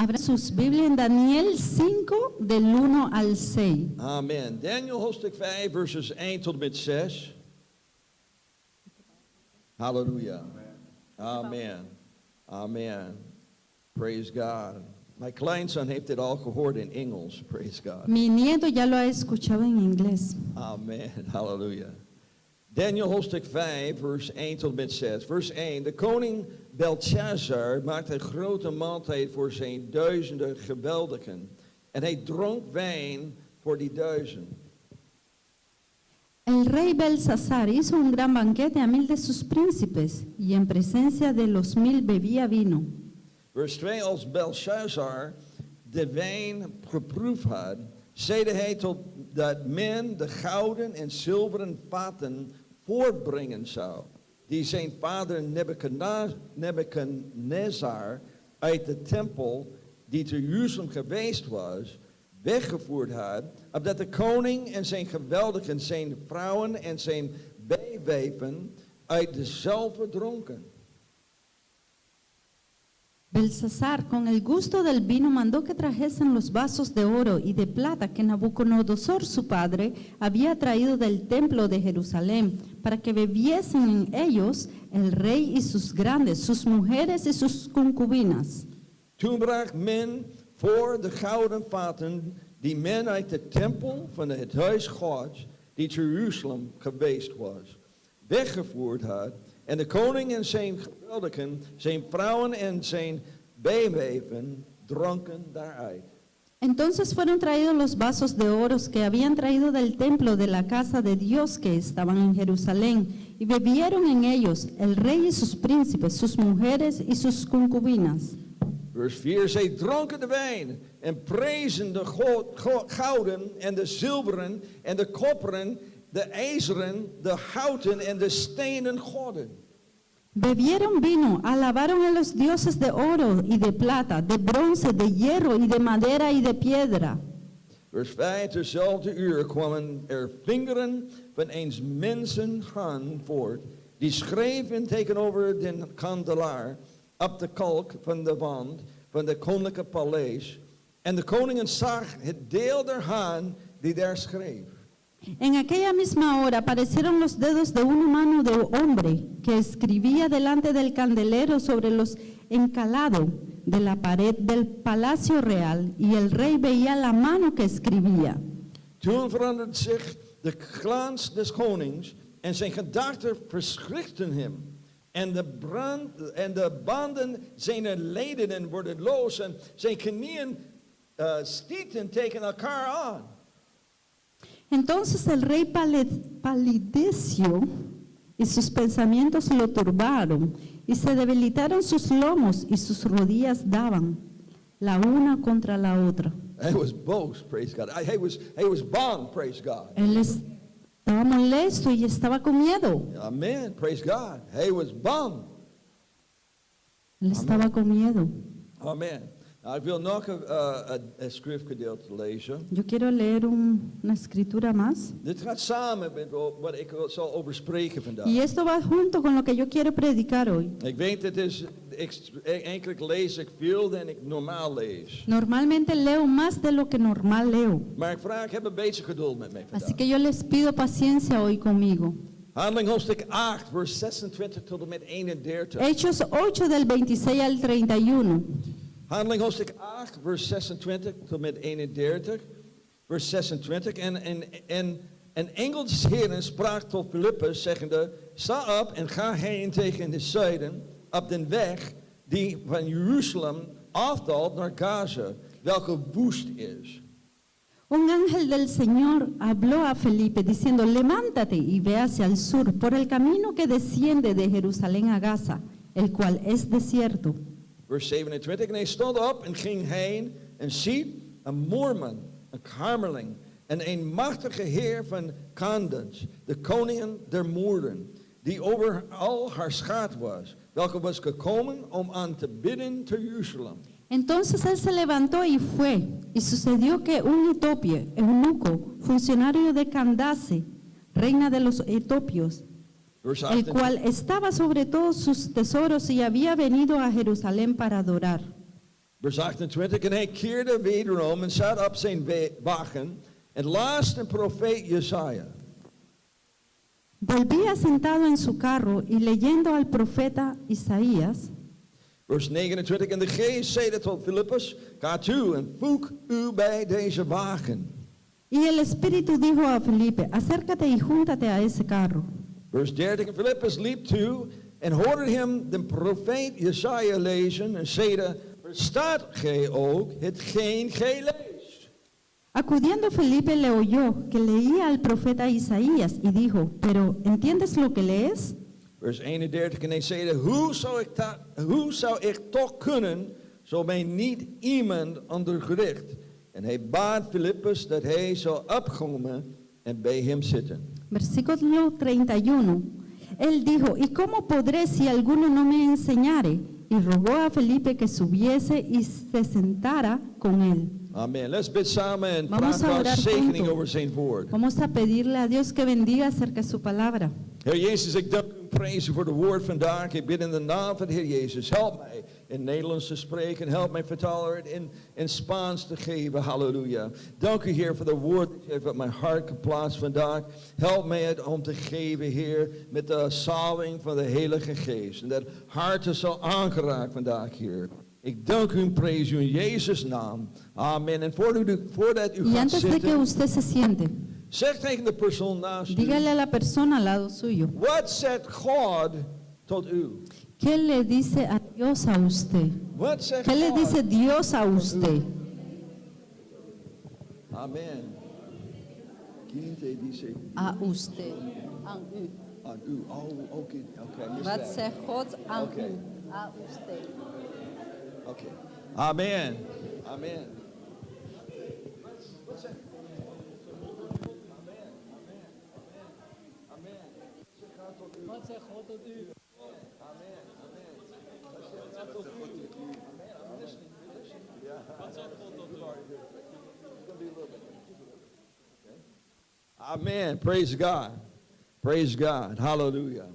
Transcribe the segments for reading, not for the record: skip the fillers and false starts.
Abra sus Biblias en Daniel 5, del 1 al 6. Amen. Daniel hoofdstuk 5, verses 1 tot en met 6. Halleluja. Amen. Amen. Praise God. Mijn kleinzoon heeft dit al gehoord in Engels. Praise God. Mi nieto ya lo ha escuchado en inglés. Amen. Halleluja. Daniel hoofdstuk 5, vers 1 tot en met 6. Vers 1. De koning Belshazzar maakte een grote maaltijd voor zijn duizenden geweldigen. En hij dronk wijn voor die 1000. El rey Belsasar hizo un gran banquete a 1000 de sus príncipes, y en presencia de los 1000 bebía vino. Vers 2. Als Belshazzar de wijn geproefd had, zeide hij tot dat men de gouden en zilveren vaten voortbrengen zou, die zijn vader Nebuchadnezzar uit de tempel die te Jeruzalem geweest was, weggevoerd had, opdat de koning en zijn geweldigen, zijn vrouwen en zijn bijwijven uit dezelfde dronken. Belsasar, con el gusto del vino, mandó que trajesen los vasos de oro y de plata que Nabucodonosor, su padre, había traído del templo de Jerusalén, para que bebiesen en ellos el rey y sus grandes, sus mujeres y sus concubinas. Toen bracht men voor de gouden vaten die men uit de tempel van het huis Gods, die te Jeruzalem geweest was, weggevoerd had. En de koning en zijn geweldigen, zijn vrouwen en zijn bijwijven dronken daaruit. Entonces fueron traídos los vasos de oro que habían traído del templo de la casa de Dios que estaban en Jerusalén, y bebieron en ellos el rey y sus príncipes, sus mujeres y sus concubinas. Vers 4, zij dronken de wijn en prezen de gouden en de zilveren en de kopperen, de ijzeren, de houten en de stenen goden. Bebieron vino, alabaron a los dioses de oro y de plata, de bronce, de hierro y de madera y de piedra. Vers 5, terzelfde uur kwamen er vingeren van eens mensen hand voort, die schreven tegenover den kandelaar op de kalk van de wand van de koninklijke paleis. En de koningen zag het deel der hand die daar schreef. En aquella misma hora aparecieron los dedos de una mano de hombre que escribía delante del candelero sobre los encalados de la pared del palacio real, y el rey veía la mano que escribía. Toen veranderde zich de glans des konings en zijn gedachten verschrikten hem. En de banden zijn ledenen worden los en zijn knieën stieten tegen elkaar aan. Entonces el rey palideció y sus pensamientos lo turbaron, y se debilitaron sus lomos y sus rodillas daban la una contra la otra. He was boos, praise God. He was bang, praise God. Él estaba molesto y estaba con miedo. Amen, praise God. He was bang. Él estaba con miedo. Amen. Nou, ik wil nog een schriftgedeelte lezen. Yo quiero leer una escritura más. Dit gaat samen met wat ik zal over spreken vandaag. Y esto va junto con lo que yo quiero predicar hoy. Ik weet, eigenlijk lees ik veel dan ik normaal lees. Normalmente leo más de lo que normal leo. Maar ik vraag, heb een beetje geduld met mij vandaag. Así que yo les pido paciencia hoy conmigo. Handeling hoofdstuk 8, vers 26 tot en met 31. Hechos 8 del 26 al 31. Handeling hoofdstuk 8, vers 26 tot met 31. Vers 26. En een engel des Heren sprak tot Filippus, zeggende: sta op en ga heen tegen de zuiden, op den weg die van Jeruzalem afdaalt naar Gaza, welke woest is. Un ángel del Señor habló a Felipe diciendo: levántate y ve hacia el sur por el camino que desciende de Jerusalén a Gaza, el cual es desierto. Vers 27. En hij stond op en ging heen en ziet een moorman, een kamerling, en een machtige heer van Kandans, de koningin der moorden, die over al haar schaat was, welke was gekomen om aan te bidden te Jeruzalem. Entonces él se levantó y fue, y sucedió que un etíope, eunuco, funcionario de Candace, reina de los etiopios, el cual estaba sobre todos sus tesoros y había venido a Jerusalén para adorar. Vers 28, en hij keerde wederom en zat op zijn wagen en las de profeet Jesaja. Volvía sentado en su carro y leyendo al profeta Isaías. Vers 29, en de geest zeide tot Filippus, ga toe en voeg u bij deze wagen. Y el Espíritu dijo a Felipe, acércate y júntate a ese carro. Vers 30, en Filippus liep toe en hoorde hem de profeet Jesaja lezen en zeide, verstaat gij ook hetgeen gij leest? Acudiendo Felipe le oyó que leía al profeta Isaías y dijo, pero ¿entiendes lo que lees? Vers 31, en hij zeide, hoe zou ik toch kunnen, zo mij niet iemand ondergericht? En hij baat Filippus dat hij zou opkomen en bij hem zitten. Versículo 31. Él dijo, ¿y cómo podré si alguno no me enseñare? Y rogó a Felipe que subiese y se sentara con él. Amen. Let's bid samen en Vamos vraag a orar Gods zegening juntos. over zijn woord. Vamos a pedirle a Dios que bendiga acerca de su palabra. Heer Jezus, ik dank u en prijs u voor het woord vandaag. Ik bid in de naam van de Heer Jezus. Help mij in Nederlands te spreken. Help mij vertaler het in Spaans te geven. Halleluja. Dank u Heer voor het woord dat u heeft op mijn hart geplaatst vandaag. Help mij het om te geven Heer met de salving van de Heilige Geest. En dat harten zal aangeraakt vandaag Heer. Ik dank u en prijs u in Jezus' naam. Amen. En voordat u Y gaat antes de que zitten, usted se siente, zeg tegen de persoon naast u. dígale a la persona al lado suyo, Wat zegt God tot u? ¿qué le dice a Dios a usted? Wat zegt ¿Qué le God? dice Dios a usted? Amen. Quien te dice A usted. aan u? Oh, oké. Missed Wat that. zegt God aan Oké. u? A usted. Oké. Amen. Amen. Amen. Praise God. Praise God. Hallelujah.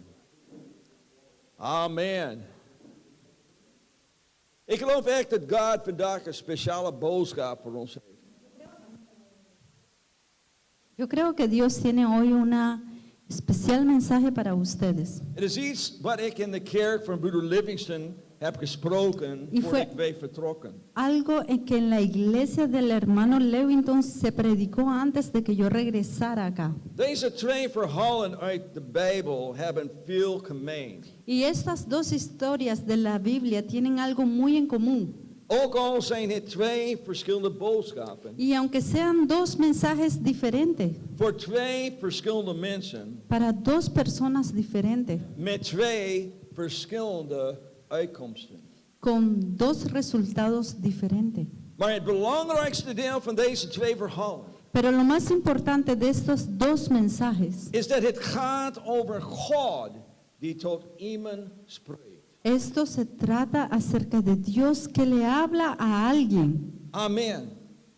Amen. Ik geloof echt dat God vandaag een speciale boodschap voor ons heeft. Yo creo que Dios tiene hoy una especial mensaje para ustedes. Het is iets wat ik in de kerk van broeder Livingston heb gesproken Y voordat fue- ik weer vertrokken. Algo en que en la iglesia del hermano Lewington se predicó antes de que yo regresara acá. Deze twee verhalen uit de Bijbel hebben veel gemeen. Y estas dos historias de la Biblia tienen algo muy en común. Ook al zijn het twee verschillende boodschappen. Y aunque sean dos mensajes diferentes, Voor twee verschillende mensen para dos personas diferentes, met twee verschillende uitkomsten. con dos resultados diferentes. Maar het belangrijkste deel van deze twee verhalen Pero lo más importante de estos dos mensajes, is dat het gaat over God die tot iemand spreekt. esto se trata acerca de Dios que le habla a alguien. Amen.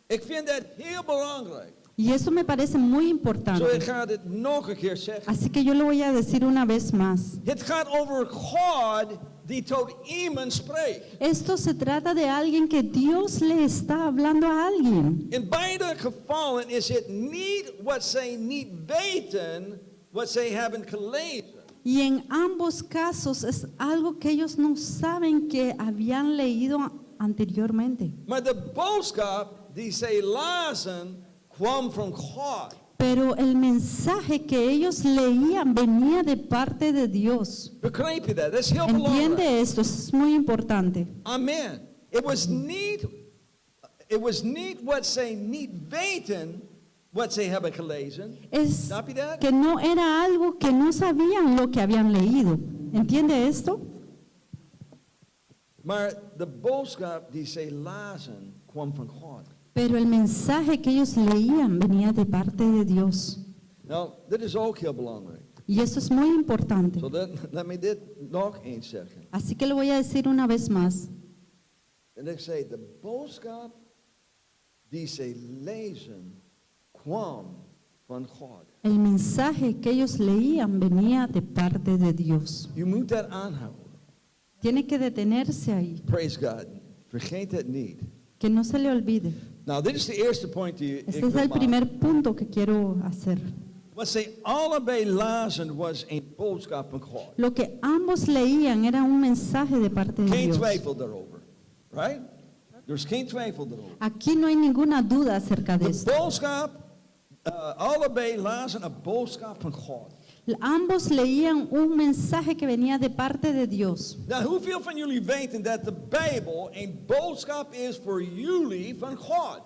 Ik vind dat heel belangrijk. Y eso me parece muy Zo, ik importante. ga dit nog een keer zeggen. Así que yo lo voy a decir una vez más. Het gaat over God die tot iemand spreekt. Esto se trata de alguien que Dios le está hablando a alguien. In beide gevallen is het niet wat zij niet weten, wat zij hebben gelezen. Y en ambos casos es algo que ellos no saben que habían leído anteriormente. Maar de boodschap die zij lazen kwam van God. Pero el mensaje que ellos leían venía de parte de Dios. Begrijp je dat? Dat is heel belangrijk. Entiende esto, es muy importante. Amen. Het was niet wat zij niet weten, wat zij hebben gelezen. Es Snap je dat? que no era algo que no sabían lo que habían leído. ¿Entiende esto? Maar de boodschap die zij lazen kwam van God. Pero el mensaje que ellos leían venía de parte de Dios. Nou, dit is ook heel belangrijk. Y eso es muy importante. Laat me dit nog eens zeggen. Así que lo voy a decir una vez más. En ik zei, de boodschap die zij lezen kwam van God. El mensaje que ellos leían venía de parte de Dios. Je moet dat aanhouden. Tiene que detenerse ahí. Praise God. Vergeet het niet. Que no se le olvide. Nou, dit is de eerste point die ik Este wil es el maken. primer punto que quiero hacer. Wat zij allebei lazen was een boodschap van God. Lo que ambos leían era un mensaje de parte de Geen Dios. twijfel daarover. Right? Er is geen twijfel daarover. Aquí no hay ninguna duda acerca de De esto. boodschap, allebei lazen een boodschap van God. Ambos leían un mensaje que venía de parte de Dios. Nou, hoeveel van jullie weten dat de Bijbel een boodschap is voor jullie van God?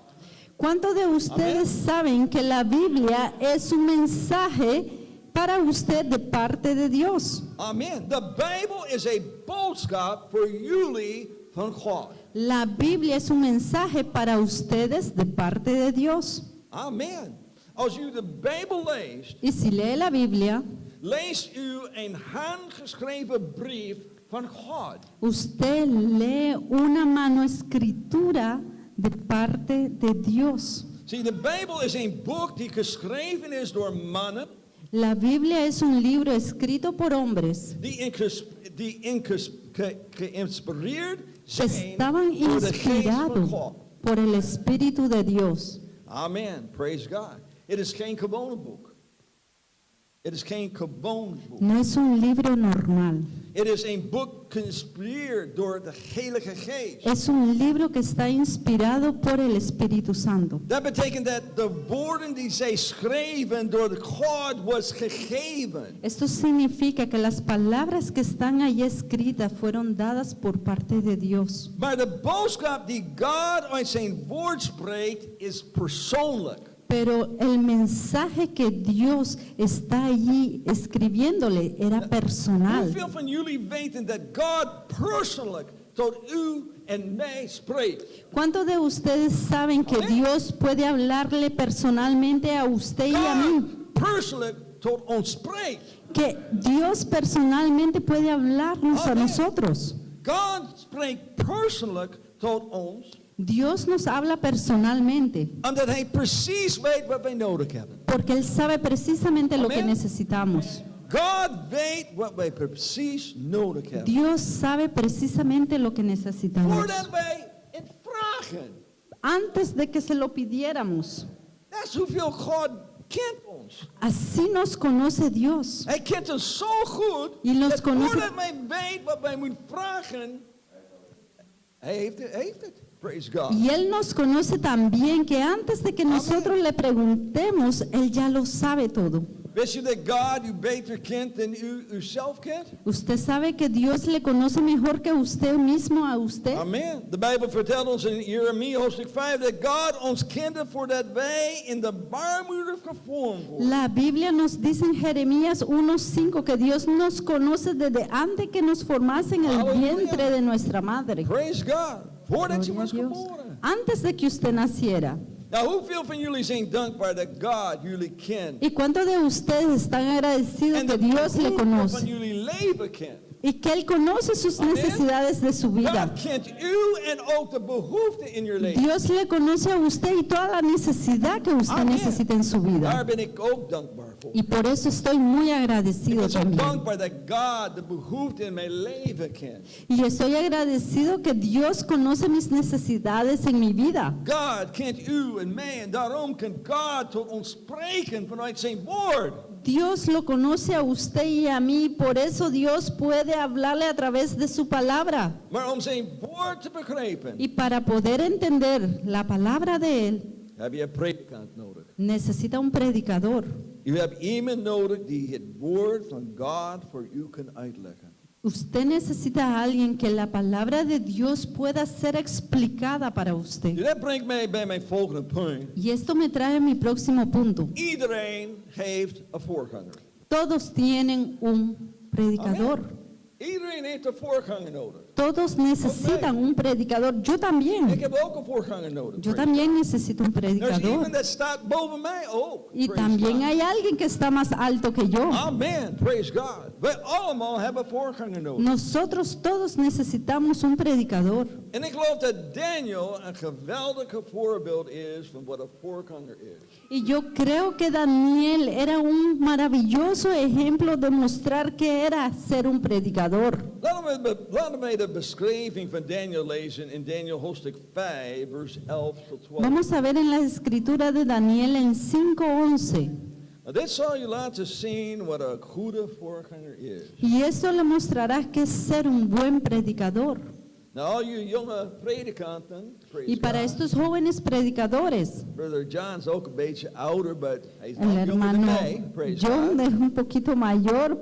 ¿Cuántos de ustedes saben que la Biblia es un mensaje para usted de parte de Dios? Amen. De Bijbel is een boodschap voor jullie van God. La Biblia es un mensaje para ustedes de parte de Dios. Amen. Als u de Bijbel leest, Y si lee la Biblia, leest u een handgeschreven brief van God. usted lee una mano escritura de parte de Dios. Zie, de Bijbel is een boek die geschreven is door mannen La Biblia es un libro escrito por hombres die geïnspireerd que zijn estaban door de geest van inspirados God. por el Espíritu de Dios. Amen. Praise God. Het is geen gewone boek. Het is geen gewoon boek. No es un libro normal. Het is een boek geïnspireerd door de Heilige Geest. Es un libro que está inspirado por el Espíritu Santo. Dat betekent dat de woorden die zij schreven door de God was gegeven. Esto significa que las palabras que están ahí escritas fueron dadas por parte de Dios. Maar de boodschap die God uit zijn woord spreekt is persoonlijk. Pero el mensaje que Dios está allí escribiéndole era personal. Hoeveel van jullie weten dat God persoonlijk tot u en mij spreekt? ¿Cuántos de ustedes saben que Amén. Dios puede hablarle personalmente a usted y a mí? God persoonlijk tot ons spreekt. Que Dios personalmente puede hablarnos a Amén. nosotros. God spreekt persoonlijk tot ons, Dios nos habla personalmente omdat hij precies weet wat wij nodig hebben. porque Él sabe precisamente lo que Amén. necesitamos. God weet wat wij precies nodig hebben. Dios sabe precisamente lo que necesitamos. Voordat wij het vragen. Antes de que se lo pidiéramos. Dat is hoeveel God kent ons. Así nos conoce Dios. Hij kent ons zo goed, Y los dat conoce- voordat wij weten wat wij moeten vragen, hij heeft het. Praise God. Y Él nos conoce tan bien que antes de que nosotros le preguntemos, Él ya lo sabe todo. Wist je dat God u beter kent dan u uzelf kent? ¿Usted sabe que Dios le conoce mejor que usted mismo a usted? Amen. De Bijbel vertelt ons in Jeremia hoofdstuk 5 dat God ons kende voordat wij in de baarmoeder gevormd worden. La Biblia nos dice en Jeremías 1:5 que Dios nos conoce desde antes que nos formase en el Aleluya. vientre de nuestra madre. Praise God. Voordat je Gloria a was Dios. geboren. Antes de que usted naciera. Nou, hoeveel van jullie zijn dankbaar dat God jullie kent? ¿Y cuántos de ustedes están agradecidos En que de Dios le behoeften van conoce? jullie leven kent. Y que Él conoce sus Amén. necesidades de su vida. God kent u en ook de behoeften in je leven. Dios le conoce a usted y toda la necesidad que usted Amén. necesita en su vida. Daar ben ik ook dankbaar voor. Y por eso estoy muy Ik agradecido ben zo también. dankbaar dat God de behoeften in mijn leven kent. Y estoy agradecido que Dios conoce mis necesidades en mi vida. God kent u en mij en daarom kan God tot ons spreken vanuit zijn woord. Dios lo conoce a usted y a mí, por eso Dios puede hablarle a través de su palabra. Maar om zijn woord te begrijpen, Y para poder entender la palabra de Él, heb je een predikant nodig. necesita un predicador. U hebt iemand nodig die het woord van God voor u kan uitleggen. Usted necesita a alguien que la palabra de Dios pueda ser explicada para usted. Dat brengt mij bij mijn volgende punt. Y esto me trae a mi próximo punto. Iedereen heeft een voorganger. Todos tienen un predicador. Amen. Iedereen heeft een voorganger nodig. Todos necesitan un predicador. Yo Ik también. heb ook een voorganger nodig. Yo también necesito un Er is predicador. iemand dat staat boven mij ook. Y Praise también God. hay alguien que está más alto que yo. Amen. Praise God. Wij allemaal hebben een voorganger nodig. Nosotros todos necesitamos un predicador. En ik geloof dat Daniel een geweldige voorbeeld is van wat een voorganger is. Y yo creo que Daniel era un maravilloso ejemplo de mostrar que era ser un predicador. Laten we de beschrijving van Daniel lezen in Daniel hoofdstuk 5, vers 11 tot 12. Vamos a ver en la escritura de Daniel en 5:11. Nou, dit zal je laten zien wat een goede voorganger is. Y esto le mostrará que es ser un buen predicador. Nou, al je jonge predikanten, praise Y para God. estos jóvenes predicadores, Brother John's ook een beetje ouder, but he's el not younger than hermano me, praise John God. es un poquito mayor,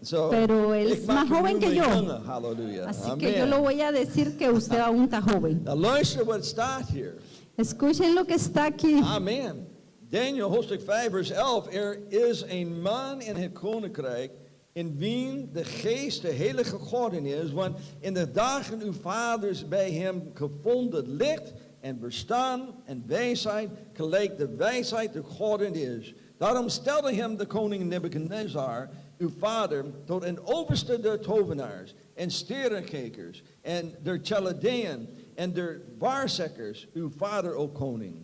So, pero él ik es maak más hem joven nu que mijn yo. jongen, halleluja. así Amen. que yo lo voy a decir que usted aún está joven. Nou, luister wat staat hier. Escuchen lo que está aquí. Amen. Daniel hoofdstuk 5 vers 11. Er is een man in het koninkrijk in wien de geest de heilige Godin is. Want in de dagen uw vaders bij hem gevonden licht en bestaan en wijsheid gelijk de wijsheid de Godin is. Daarom stelde hem de koning Nebuchadnezzar, uw vader, tot een overste der tovenaars en sterrenkijkers en der Chaldeeën en der waarzeggers, uw vader, o koning.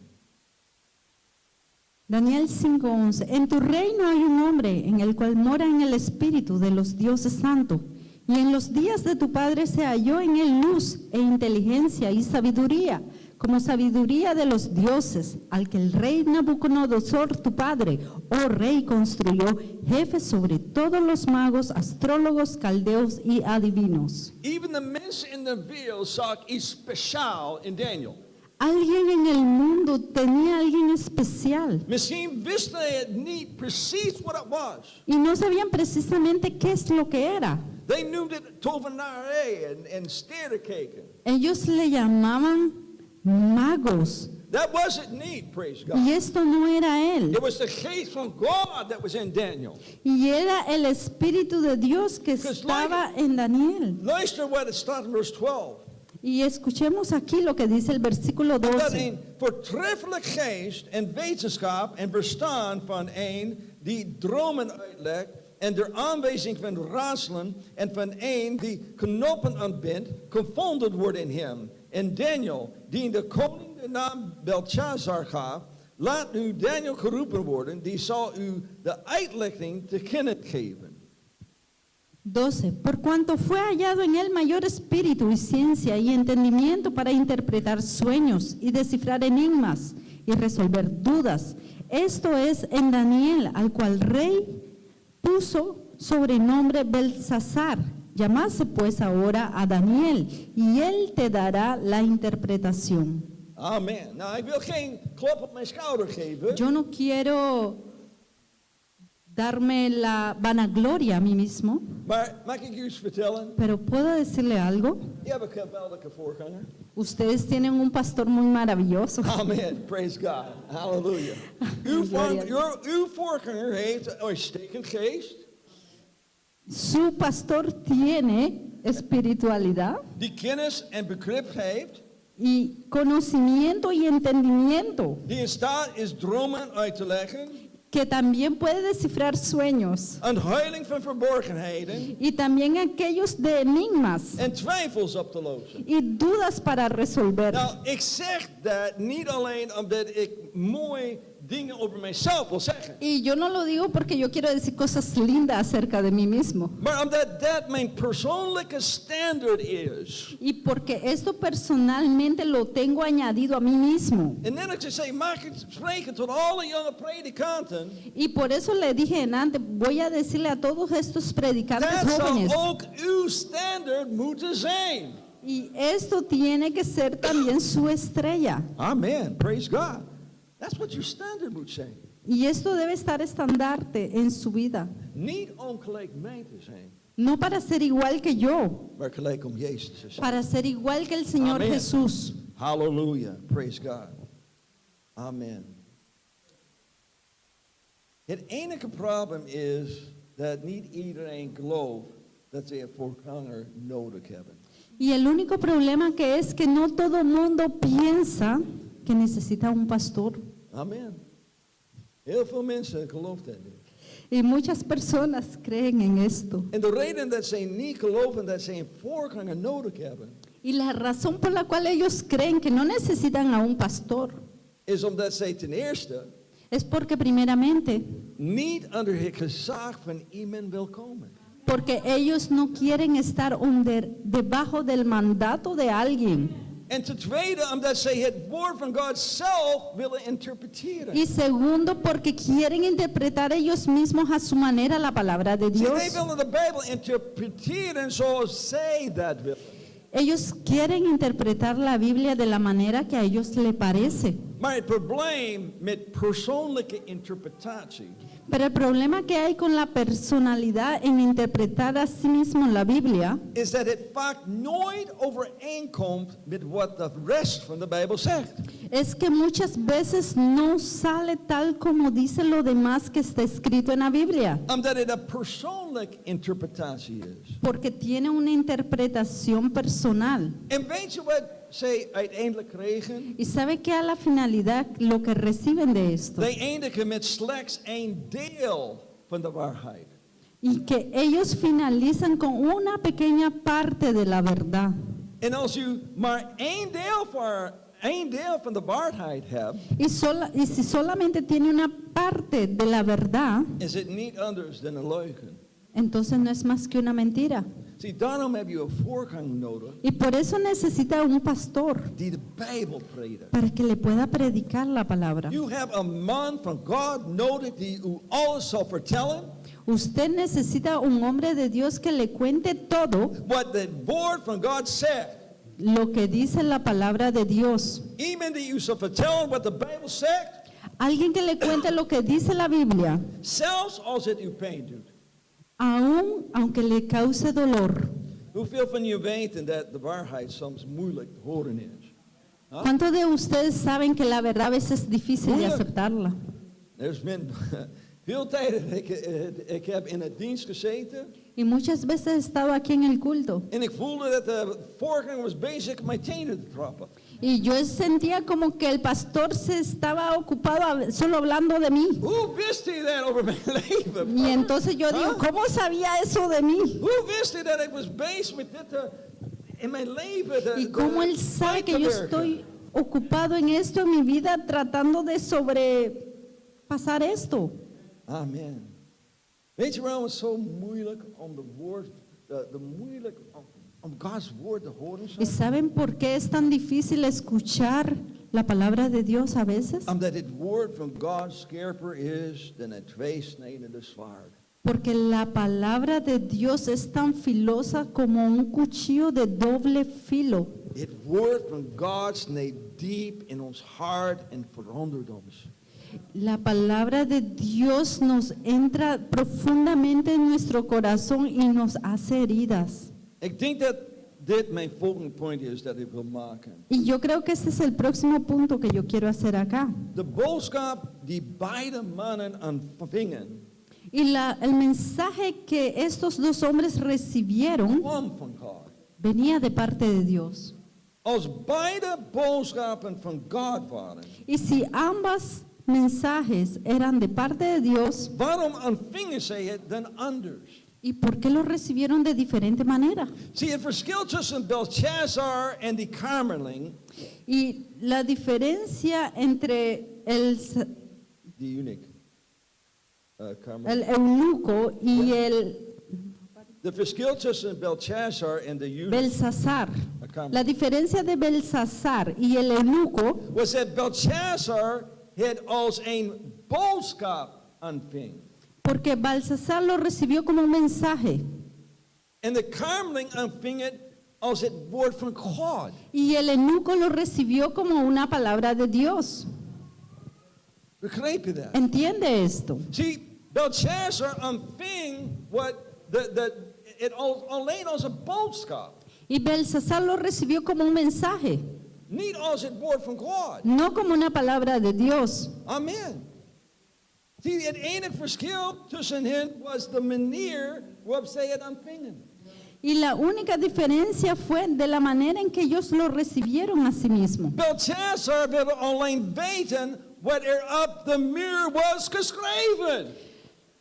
Daniel 5:11. En tu reino hay un hombre en el cual mora en el espíritu de los dioses santos. Y en los días de tu padre se halló en él luz e inteligencia y sabiduría, como sabiduría de los dioses, al que el rey Nabucodonosor, tu padre, oh rey, construyó, jefe sobre todos los magos, astrólogos, caldeos y adivinos. Even de mensen in de wereld zag iets speciaal in Daniel. Alguien en el mundo tenía alguien especial Misschien wisten het niet precies wat het was. y no sabían precisamente qué es lo que era. They noemden het tovenarij en sterrenkijken. Ellos le llamaban magos That wasn't niet, praise God. y esto no era él. It was the geest van God that was in Daniel. Y era el Espíritu de Dios que Because estaba en Daniel. Luister wat het staat in vers 12. Y escuchemos aquí lo que dice el versículo Dat 12. een voortreffelijk geest en wetenschap en verstaan van een die dromen uitlegt en de aanwijzing van raadselen en van een die knopen aanbindt, gevonden worden in hem. En Daniel, die de koning de naam Belshazzar gaf, laat nu Daniel geroepen worden, die zal u de uitlegging te kennen geven. 12. Por cuanto fue hallado en él mayor espíritu y ciencia y entendimiento para interpretar sueños y descifrar enigmas y resolver dudas. Esto es en Daniel, al cual rey puso sobrenombre Belsasar. Llamase pues ahora a Daniel y él te dará la interpretación. Amen. Nou, ik wil geen klop op mijn schouder geven. Yo no quiero darme la vanagloria a mí mismo, Maar mag ik u iets vertellen? pero puedo decirle algo. Je hebt een geweldige voorganger. Ustedes tienen un pastor muy maravilloso. Amen. Praise God. Hallelujah. Uw voorganger heeft een uitstekend geest. Su pastor tiene espiritualidad Die kennis en begrip heeft. y conocimiento y entendimiento, Die in staat is dromen uit te leggen. que también puede descifrar sueños Onthulling van verborgenheden. y también aquellos de enigmas En twijfels op te lossen. y dudas para resolver. Nou, ik zeg dat niet alleen omdat ik mooi dingen over mijzelf wil zeggen. Y yo no lo digo porque yo quiero decir cosas lindas acerca de mí mismo, Maar omdat dat mijn persoonlijke standaard is. y porque esto personalmente lo tengo añadido a mí mismo. En net als je zei, mag ik spreken tot alle jonge predikanten. Y por eso le dije en antes, voy a decirle a todos estos predicantes Dat jóvenes, zal ook uw standaard moeten zijn. y esto tiene que ser también su estrella. Amen. Praise God. That's what your standard moet zijn. Y esto debe estar estandarte en su vida. Niet om gelijk mij te zijn, No para ser igual que yo, maar gelijk om Jezus te zijn. para ser igual que el Señor Amén. Jesús. Hallelujah. Praise God. Amen. Het enige probleem is dat niet iedereen gelooft dat ze een voorganger nodig hebben. Y el único problema que es que no todo mundo piensa que necesita un pastor. Amen. Heel veel mensen geloven dat niet. Y muchas personas creen en esto. En de reden dat zij niet geloven dat ze een voorganger nodig hebben, Y la razón por la cual ellos creen que no necesitan a un pastor is omdat zij ten eerste es porque primeramente niet onder het gezag van iemand wil komen. Porque ellos no quieren estar debajo del mandato de alguien. En ten tweede, omdat zij het woord van God zelf willen interpreteren. Y segundo, porque quieren interpretar ellos mismos a su manera la palabra de Zie, Dios. zij willen de Bijbel interpreteren zoals zij dat willen. Ellos quieren interpretar la Biblia de la manera que a ellos les parece. Maar het probleem met persoonlijke interpretatie Pero el problema que hay con la personalidad en interpretar a sí mismo la Biblia is dat het vaak nooit overeenkomt met wat de rest van de Bijbel zegt. es que muchas veces no sale tal como dice lo demás que está escrito en la Biblia, Omdat het een persoonlijke interpretatie is. porque tiene una interpretación personal. En weet je wat zij uiteindelijk kregen? Y sabe que a la finalidad lo que reciben de esto, Zij eindigen met slechts een deel van de waarheid. y que ellos finalizan con una pequeña parte de la verdad. En als u maar één deel van de waarheid hebt, Y si solamente tiene una parte de la verdad, is het niet anders dan een leugen. entonces no es más que una mentira. Zie, daarom heb je een voorganger nodig Y por eso necesita un pastor die de Bijbel predikt. para que le pueda predicar la palabra. You have a man van God nodig die u alles zal vertellen Usted necesita un hombre de Dios que le cuente todo wat het woord van God zegt. lo que dice la palabra de Dios. Iemand die u zal vertellen wat de Bijbel zegt, Alguien que le cuente lo que dice la Biblia, zelfs als het u pijn doet. aunque le cause dolor. Hoeveel van je weten dat de waarheid soms moeilijk te horen is? Huh? ¿Cuántos de ustedes saben que la verdad a veces es difícil de Moeilijk. aceptarla? Er is veel tijden, ik heb in het dienst gezeten Y muchas veces he estado aquí en el culto en ik voelde dat de voorganger was bezig mijn tenen te trappen. y yo sentía como que el pastor se estaba ocupado solo hablando de mí. Hoe wist hij dat over mijn leven? Y entonces yo digo, ¿cómo sabía eso de mí? Hoe wist hij dat ik was bezig met dit in mijn leven? Y cómo él sabe que yo estoy ocupado en esto en mi vida tratando de sobrepasar esto. Amen. Weet je waarom het zo moeilijk om om Gods woord te horen? ¿Y saben por qué es tan difícil escuchar la palabra de Dios a veces? Omdat het woord van God scherper is dan een tweesnijdende zwaard. Porque la palabra de Dios es tan filosa como un cuchillo de doble filo. Het woord van God snijdt diep in ons hart en verandert ons. La palabra de Dios nos entra profundamente en nuestro corazón y nos hace heridas. Ik denk dat dit mijn volgende point is dat ik wil maken. Y yo creo que ese es el próximo punto que yo quiero hacer acá. De boodschap die beide mannen ontvingen, Y el mensaje que estos dos hombres recibieron kwam van God. venía de parte de Dios. Als beide boodschappen van God waren, Y si ambas mensajes eran de parte de Dios, waarom ontvingen zij het dan anders? ¿y por qué los recibieron de diferente manera? Zie, het verschil tussen Belshazzar en die kamerling, Y la diferencia entre die eunuch, el eunuco y el de verschil tussen Belshazzar en de eunuch, Belsasar, kamerling, la diferencia de Belsasar y el eunuco was dat Belshazzar het als een boodschap ontving. porque Belsasar lo recibió como un mensaje En de kamerling ontving het als het woord van God. y el eunuco lo recibió como una palabra de Dios. Begrijp je dat? ¿Entiende esto? Zie, Belshazzar ontving het alleen als een boodschap. Y Belsasar lo recibió como un mensaje, Niet als het woord van God. no como una palabra de Dios. Amen. Zie, het enige verschil tussen hen was de manier waarop zij het ontvingen. Y la única diferencia fue de la manera en que ellos lo recibieron a sí mismos. Belshazzar wilde alleen weten wat er op de muur was geschreven.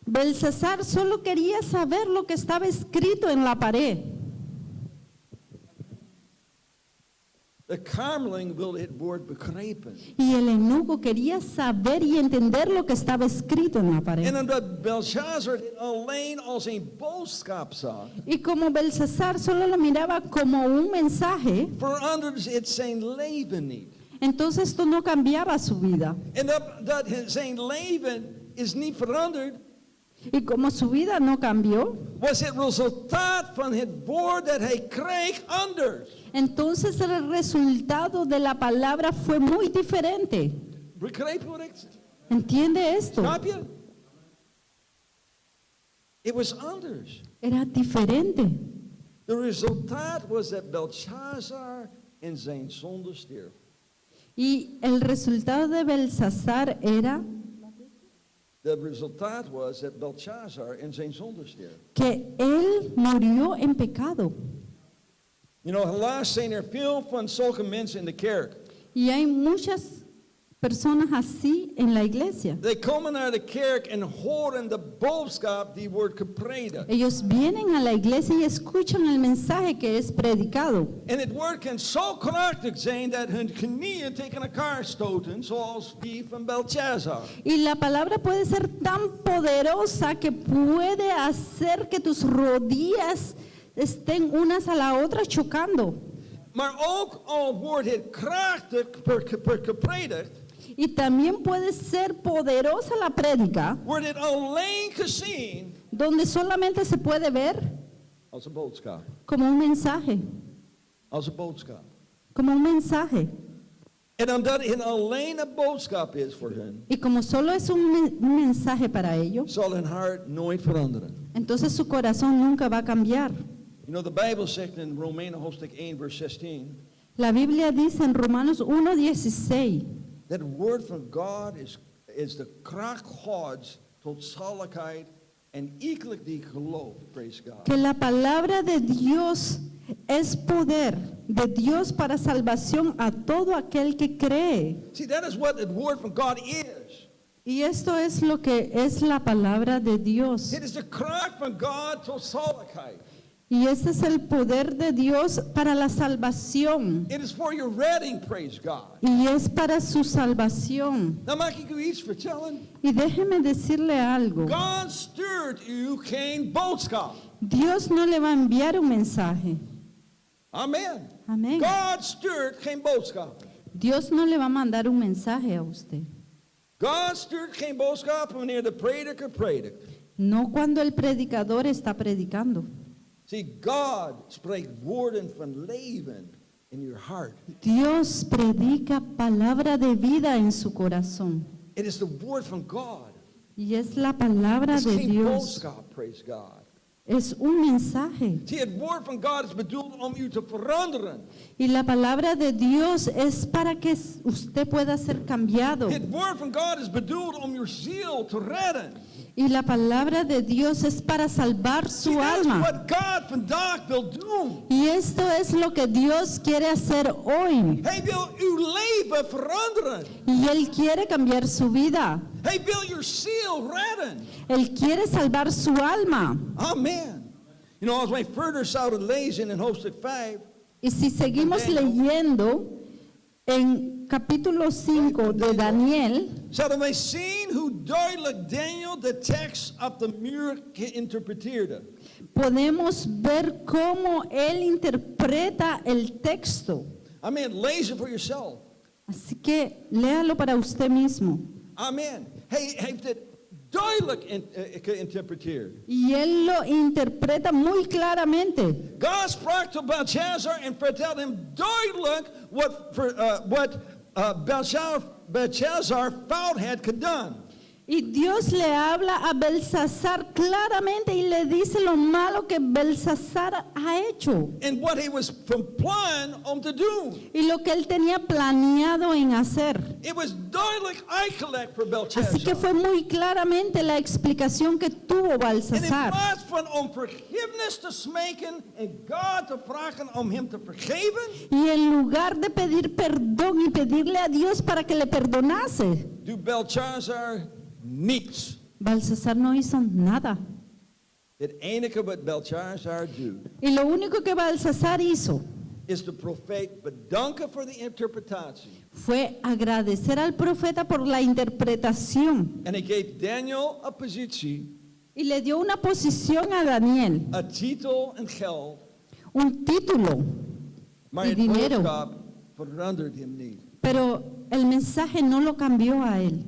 Belsasar solo quería saber lo que estaba escrito en la pared. De kamerling wilde het woord begrijpen. Y el eunuco quería saber y entender lo que estaba escrito en la pared. En omdat Belshazzar het alleen als een boodschap zag, Y como Belsasar solo lo miraba como un mensaje, veranderde het zijn leven niet. entonces esto no cambiaba su vida. En dat zijn leven is niet veranderd, Y como su vida no cambió, was het resultaat van het woord dat hij kreeg anders. entonces el resultado de la palabra fue muy diferente. Begrijp wat ik zeg? ¿Entiende esto? Snap je? Het was anders. Era diferente. De resultaat was dat Belshazzar in zijn zonde stierf. Y el resultado de Belsasar era De resultaat was dat Belshazzar in zijn zonde stierf. que él murió en pecado. You know, helaas zijn er veel van zulke mensen in de kerk. Y hay muchas personas así en la iglesia. They komen naar de kerk en horen de boodschap die wordt gepredikt. Ellos vienen a la iglesia y escuchan el mensaje que es predicado. En het woord kan zo krachtig zijn dat hun knieën tegen elkaar stoten, zoals die van Belshazzar. Y la palabra puede ser tan poderosa que puede hacer que tus rodillas estén unas a la otra chocando. Maar ook al wordt het krachtig gepredikt, Y también puede ser poderosa la prédica, wordt het alleen gezien donde solamente se puede ver als een boodschap. como un mensaje, Als een boodschap. como un mensaje. En omdat het alleen een boodschap is voor hen, Y como solo es un mensaje para ellos, zal hun hart nooit veranderen. entonces su corazón nunca va a cambiar. You know, the Bible zegt in Romeinen hoofdstuk 1 vers 16, La Biblia dice en Romanos 1:16 dat het woord van God is de kracht Gods tot zaligheid en iedereen die gelooft. Praise God. que la palabra de Dios es poder de Dios para salvación a todo aquel que cree. See, that is what the word from God is. Y esto es lo que es la palabra de Dios. It is the kracht van God tot zaligheid. Y este es el poder de Dios para la salvación. It is for your redding, praise God. Y es para su salvación. Nou mag ik u iets vertellen. Y déjeme decirle algo. God stuurt u geen boodschap. Dios no le va a enviar un mensaje. Amen. Amén. God stuurt geen boodschap. Dios no le va a mandar un mensaje a usted. God stuurt geen boodschap wanneer de prediker predikt. No cuando el predicador está predicando. See, God spreekt woorden van leven in your heart. Dios predica palabra de vida en su corazón. It is the word from God. Y es la palabra Het is de geen Dios. boodschap, praise God. Es un mensaje. See, het woord van God is bedoeld om u te veranderen. Y la palabra de Dios es para que usted pueda ser cambiado. Het woord van God is bedoeld om uw ziel te redden. Y la palabra de Dios es para salvar See, su that's alma. what God vandaag wil doen. Y esto es lo que Dios quiere hacer hoy. Hij wil uw leven veranderen. Y Él quiere cambiar su vida. Hij wil uw ziel redden. Él quiere salvar su alma. Amen. You know, als wij verder zouden lezen in hoofdstuk 5, Y si seguimos leyendo en capítulo 5 de Daniel, zouden wij zien hoe duidelijk Daniel de tekst op de muur geïnterpreteerde. podemos ver cómo Él interpreta el texto. Amen. Lees het voor jezelf. Así que léalo para usted mismo. Amen. Hij heeft het duidelijk geïnterpreteerd. Y Él lo interpreta muy claramente. God sprak tot Belshazzar en vertelde hem duidelijk wat Belshazzar fout had gedaan. Y Dios le habla a Belsasar claramente y le dice lo malo que Belsasar ha hecho En wat hij was van plan om te doen. y lo que él tenía planeado en hacer. Het was duidelijk uitgelegd voor Así que Belshazzar. fue muy claramente la explicación que tuvo En in Belsasar. plaats van om vergiffenis te smeken en God te vragen om hem te vergeven, Y en lugar de pedir perdón y pedirle a Dios para que le perdonase, doet Belshazzar niets. Belsasar no hizo nada. Het enige wat Belshazzar doet, Y lo único que Belsasar hizo is de profeet bedanken voor de interpretatie. fue agradecer al profeta por la interpretación En hij geeft Daniel een positie, y le dio una posición a Daniel, een titel en geld, un título, maar Y het dinero. boodschap verandert hem niet. pero el mensaje no lo cambió a él.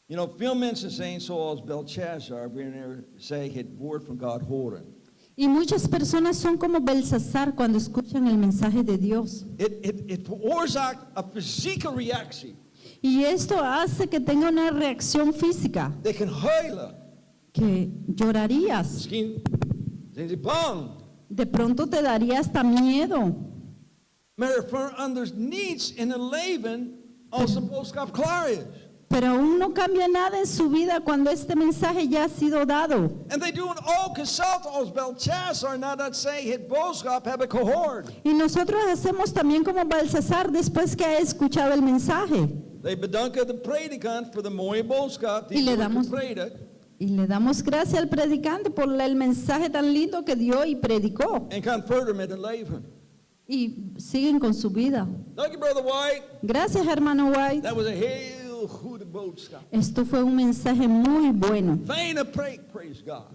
You know, veel mensen zijn zoals Belshazzar, wanneer zij het woord van God horen. Y muchas personas son como Belsasar cuando escuchan el mensaje de Dios. Het veroorzaakt een fysieke reactie. Y esto hace que tenga una reacción física, They gaan huilen. que llorarías, Misschien zijn ze bang. de pronto te daría hasta miedo. Maar er verandert niets in hun leven als de boodschap klaar is. Pero aún no cambia nada en su vida cuando este mensaje ya ha sido dado. En zij doen ook hetzelfde als Belshazzar nadat zij het boodschap hebben gehoord. Y nosotros hacemos también como Belsasar después que ha escuchado el mensaje. Zij bedanken de predikant voor de mooie boodschap die Y le wordt damos- gepredikt. Y le damos gracias al predicante por el mensaje tan lindo que dio y predicó. En gaan verder met hun leven. Y siguen con su vida. Dank je, Brother White. Gracias, hermano White. Dat was een heel goede boodschap. Esto fue un mensaje muy bueno. Fijne preek, praise God.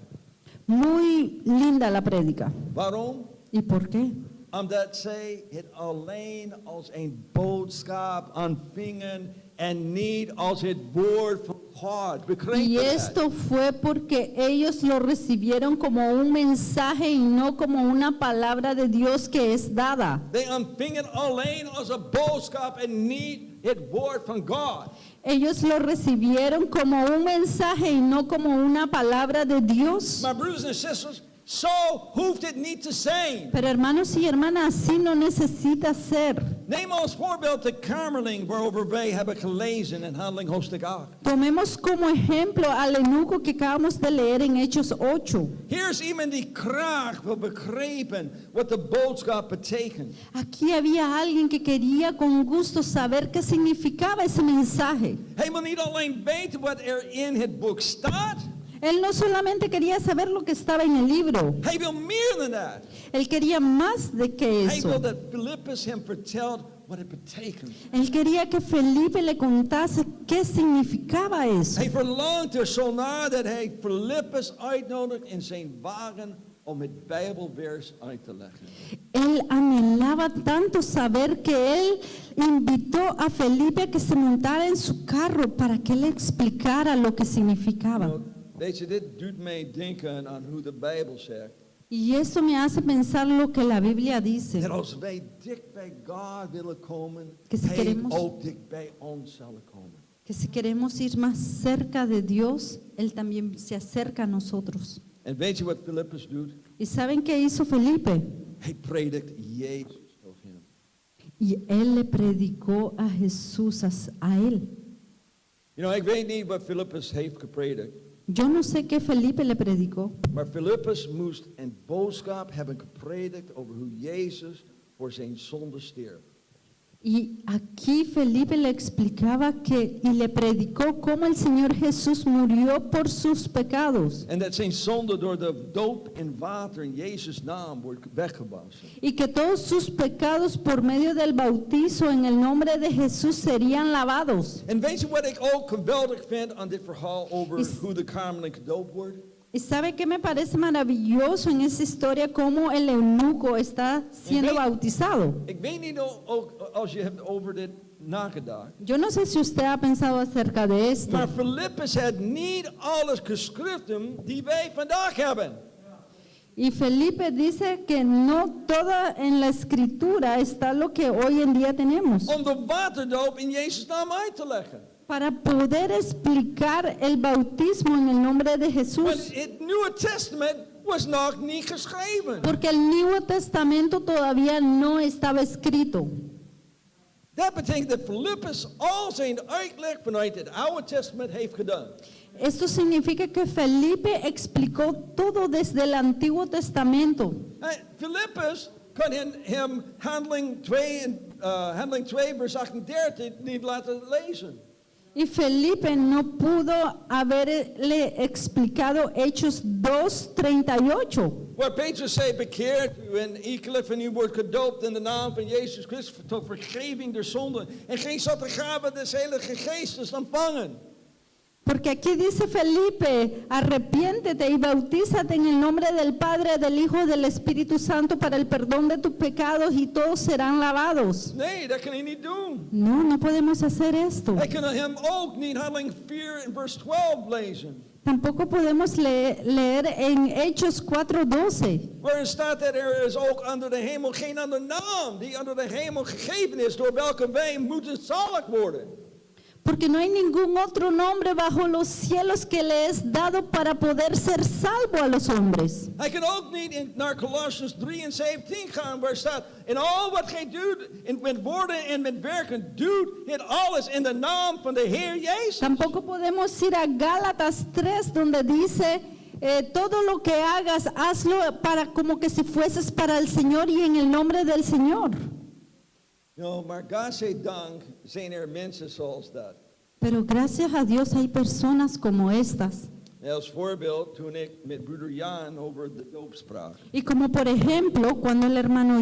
Muy linda la prédica. Waarom? ¿Y por qué? Omdat zij het alleen als een boodschap ontvingen en niet als het woord van God. Begrijp Y je dat? esto fue porque ellos lo recibieron como un mensaje y no como una palabra de Dios que es dada. Zij ontvingen alleen als een boodschap en niet het woord van God. Ellos lo recibieron como un mensaje y no como una palabra de Dios. Maar broeders en zusters, zo hoeft het niet te zijn. Pero hermanos y hermanas, así no necesita ser. Neem als voorbeeld de kamerling waarover wij hebben gelezen in Handeling hoofdstuk 8. Tomemos como ejemplo al eunuco que acabamos de leer en Hechos 8. Hier is iemand die graag wil begrijpen wat de boodschap betekent. Aquí había alguien que quería con gusto saber qué significaba ese mensaje. Hij wil niet alleen weten wat er in het boek staat. Él no solamente quería saber lo que estaba en el libro, Hij wil meer dan dat. él quería más de que Hij wil eso. dat Filippus hem vertelt wat het betekent. Él quería que Felipe le contase qué significaba eso. Hij verlangt er zo naar dat hij Filippus uitnodigt in zijn wagen om het Bijbelvers uit te leggen. Él anhelaba tanto saber que él invitó a Felipe a que se montara en su carro para que él le explicara lo que significaba. Nou, weet je, dit doet mij denken aan hoe de Bijbel zegt. Y eso me hace pensar lo que la Biblia dice, Dat als wij dicht bij God willen komen, Que si hij queremos- ook dicht bij ons zal komen. que si queremos ir más cerca de Dios, Él también se acerca a nosotros. En weet je wat Filippus doet? ¿Y saben qué hizo Felipe? Hij predikt Jezus tot hem. Y él le predicó a Jesús, a él. You know, ik weet niet wat Filippus heeft gepredikt. Yo no sé qué Felipe le predicó, Maar Filippus moest een boodschap hebben gepredikt over hoe Jezus voor zijn zonde stierf. y aquí Felipe le explicaba que y le predicó cómo el Señor Jesús murió por sus pecados En dat zijn zonde door de doop in water in Jezus' naam wordt weggewassen. y que todos sus pecados por medio del bautizo en el nombre de Jesús serían lavados. En weet je wat ik ook geweldig vind aan dit verhaal over Is- hoe de kamerling gedoopt wordt? ¿Y sabe qué me parece maravilloso en esa historia? Cómo el eunuco está siendo bautizado. Ik weet niet ook als je hebt over dit nagedacht. Yo no sé si usted ha pensado acerca de esto. Maar Filippus had niet alles geschriften die wij vandaag hebben. Y Felipe dice que no toda en la escritura está lo que hoy en día tenemos. Om de waterdoop in Jezus' naam uit te leggen. Para poder explicar el bautismo en el nombre de Want Jesús. het Nieuwe Testament was nog niet geschreven. Porque el Nuevo Testamento todavía no estaba escrito. Dat betekent dat Filippus al zijn uitleg vanuit het Oude Testament heeft gedaan. Esto significa que Felipe explicó todo desde el Antiguo Testamento. Filippus kan hem Handeling 2 vers 38 niet laten lezen. Y Felipe no pudo haberle explicado Hechos 2:38. Waar Petrus zei, bekeert u en iegelijk van u wordt gedoopt in de naam van Jezus Christus tot vergeving der zonden. En geen zat de gave des Heilige Geestes ontvangen. Porque aquí dice Felipe, arrepiéntete y bautízate en el nombre del Padre, del Hijo y del Espíritu Santo para el perdón de tus pecados y todos serán lavados. Nee, dat kan hij niet doen. No, no podemos hacer esto. Hij kan hem ook niet Handeling 4 in vers 12 lezen. Tampoco podemos leer en Hechos 4:12. Waarin staat dat er is ook onder de hemel geen andere naam die onder de hemel gegeven is, door welke wij moeten zalig worden. Porque no hay ningún otro nombre bajo los cielos que le es dado para poder ser salvo a los hombres. Hij kan ook niet naar Colossians 3:17 gaan, waar staat, in al wat gij doet, met woorden en met werken, doet het alles in de naam van de Heer Jezus. Tampoco podemos ir a Gálatas 3, donde dice, todo lo que hagas, hazlo para como que si fueses para el Señor y en el nombre del Señor. No, maar God zij dank zijn er mensen zoals dat. Pero gracias a Dios hay personas como estas. Als voorbeeld, toen ik met broeder Jan over de doop sprak. Y como por ejemplo, cuando el hermano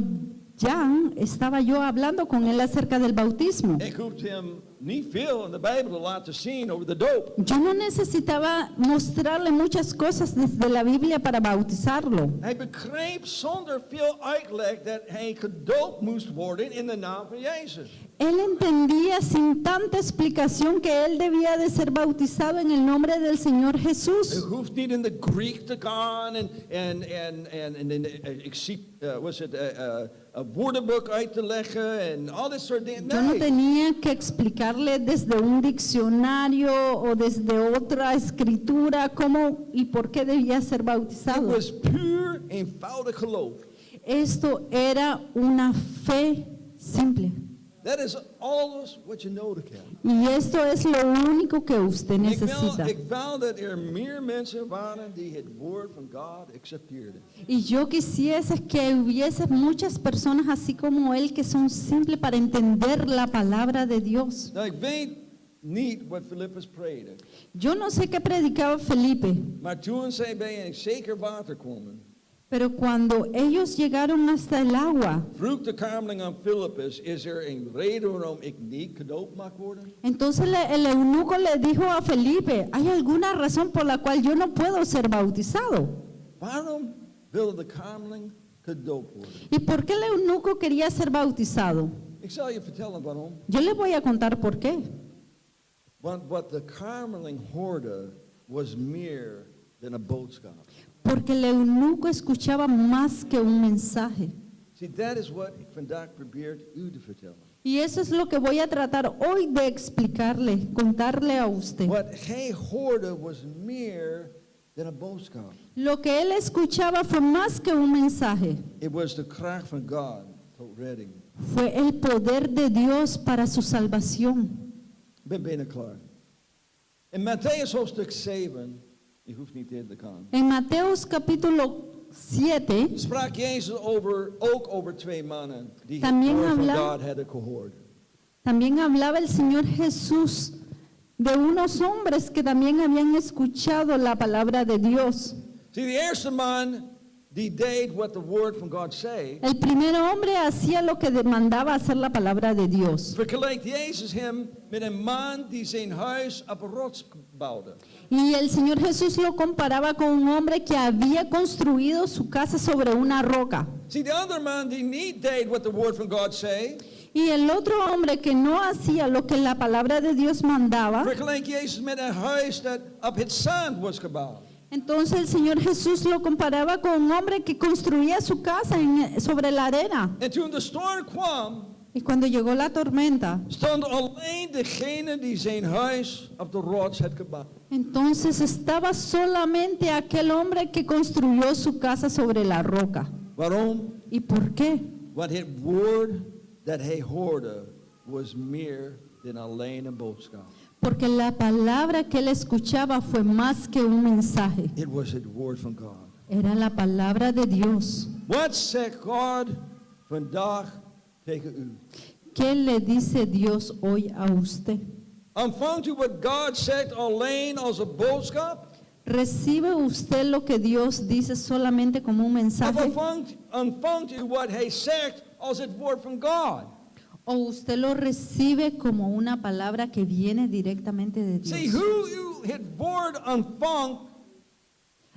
Jan, estaba yo hablando con él acerca del bautismo. Ik hoefde hem niet veel in de Bijbel te laten zien over de doop. Yo no necesitaba mostrarle muchas cosas desde la Biblia para bautizarlo. Hij begreep zonder veel uitleg dat hij gedoopt moest worden in de naam van Jezus. Él entendía sin tanta explicación que él debía de ser bautizado en el nombre del Señor Jesús. Je hoeft niet in de Griek te gaan en ik zie, een woordenboek uit te leggen en al dit soort dingen. Yo no tenía que explicarle desde un diccionario o desde otra escritura cómo y por qué debía ser Het bautizado. was puur eenvoudig geloof. Esto era una fe simple. Dat is alles wat je nodig hebt. Y esto es lo único que usted necesita. Ik wou dat er meer mensen waren die het woord van God accepteerden. Y yo quisiese que hubiese muchas personas así como él que son simples para entender la palabra de Dios. Nou, ik weet niet wat Philippus predikte. Yo no sé qué predicaba Felipe, Maar toen zij bij een zeker water kwamen, pero cuando ellos llegaron hasta el agua, vroeg de kamerling aan Philippus, is er een reden waarom ik niet gedoopt mag worden? entonces el eunuco le dijo a Felipe, ¿hay alguna razón por la cual yo no puedo ser bautizado? Waarom wilde de kamerling gedoopt worden? ¿Y por qué el eunuco quería ser bautizado? Ik zal je vertellen waarom. Yo les voy a contar por qué. Want wat de kamerling hoorde was meer dan een boodschap. Porque el eunuco escuchaba más que un mensaje. See, that is what ik vandaag probeer u te vertellen. Y eso es lo que voy a tratar hoy de explicarle, contarle a usted. Wat hij hoorde was meer dan een boodschap. Lo que él escuchaba fue más que un mensaje. It was de kracht van God tot redding. Fue el poder de Dios para su salvación. Ik ben bijna klaar. In Matthäus hoofdstuk 7, je hoeft niet in te gaan, En Mateos capítulo 7 sprak Jezus ook over twee mannen die het También woord van habla- God hadden gehoord. también hablaba el Señor Jesús de unos hombres que también habían escuchado la palabra de Dios. See, de eerste man die deed what the word van God zei, El primer hombre hacía lo que demandaba hacer la palabra de Dios. vergelijkt Jezus hem met een man die zijn huis op een rots bouwde. Y el Señor Jesús lo comparaba con un hombre que había construido su casa sobre una roca. See, de andere man die niet deed what the word van God zei, Y el otro hombre que no hacía lo que la palabra de Dios mandaba, vergelijkt Jezus met een huis dat op het zand was gebouwd. entonces el Señor Jesús lo comparaba con un hombre que construía su casa sobre la arena. En toen de storm kwam, Y cuando llegó la tormenta, stond alleen degene die zijn huis op de rots had gebouwd. entonces estaba solamente aquel hombre que construyó su casa sobre la roca. Waarom? ¿Y por qué? Want het woord dat hij hoorde was meer dan alleen een boodschap. Porque la palabra que él escuchaba fue más que un mensaje. Het was het woord van God. Era la palabra de Dios. Wat zegt God vandaag tegen u? ¿Qué le dice Dios hoy a usted? Ontvangt u wat God zegt alleen als een boodschap? ¿Recibe usted lo que Dios dice solamente como un Of mensaje? ontvangt u wat hij zegt als het woord van God? ¿O usted lo recibe como una palabra que viene directamente de See, Dios? hoe u het woord ontvangt,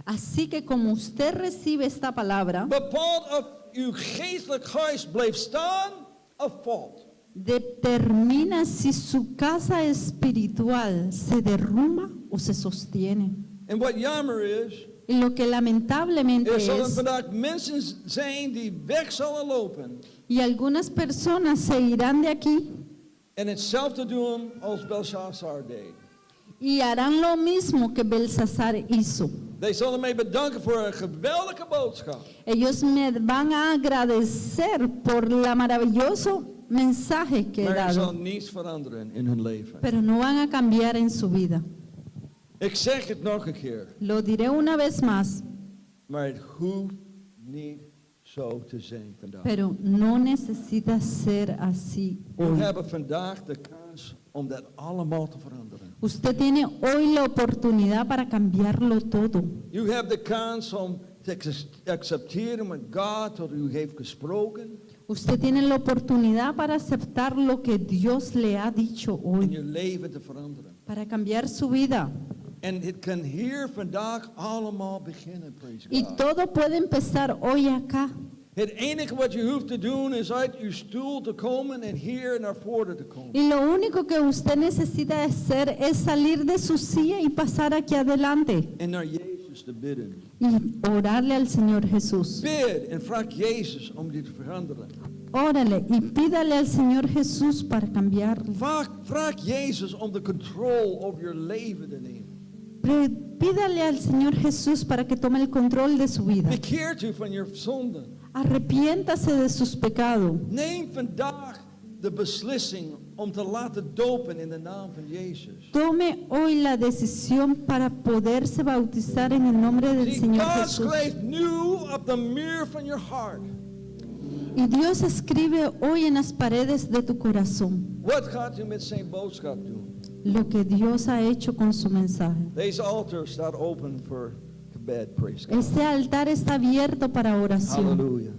Así que como usted recibe esta palabra, bepaalt of uw geestelijk huis blijft staan of valt. determina si su casa espiritual se derrumba o se sostiene. En wat jammer is, Y lo que lamentablemente er zullen es, vandaag mensen zijn die weg zullen lopen y algunas personas se irán de aquí en hetzelfde doen als Belshazzar deed. y harán lo mismo que Belsasar hizo. Zij zullen mij bedanken voor een geweldige boodschap. Ellos me van a agradecer por la maravilloso mensaje que he Maar er zal dado, niets veranderen in hun leven. pero no van a cambiar en su vida. Ik zeg het nog een keer, Lo diré una vez más, maar het hoeft niet zo te zijn vandaag. pero no necesita ser así We hoy. hebben vandaag de kans om dat allemaal te veranderen. Usted tiene hoy la oportunidad para cambiarlo todo. U hebt de kans om te accepteren wat God tot u heeft gesproken Usted tiene la oportunidad para aceptar lo que Dios le ha dicho en hoy, je leven te veranderen. para cambiar su vida. En het kan hier vandaag allemaal beginnen, praise Y God. todo puede empezar hoy acá. Het enige wat je hoeft te doen is uit uw stoel te komen en hier naar voren te komen. Y lo único que usted necesita hacer es salir de su silla y pasar aquí adelante En naar Jezus te bidden. y orarle al Señor Jesús. Bid en vraag Jezus om dit te veranderen. Órale y pídale al Señor Jesús para cambiarle. Vraag Jezus om de controle over je leven te nemen. Pídale al Señor Jesús para que tome el control de su vida. Bekeert u van je zonden. Arrepiéntase de sus pecados. Neem vandaag de beslissing om te laten dopen in de naam van Jezus. Tome hoy la decisión para poderse bautizar en el nombre del See, Señor God Jesús. schrijft nu op de muur van je hart. Y Dios escribe hoy en las paredes de tu corazón Wat gaat u met zijn boodschap doen? lo que Dios ha hecho con su mensaje. Deze altaar staat open voor gebed, praise God. Este altar está abierto para oración. Halleluja.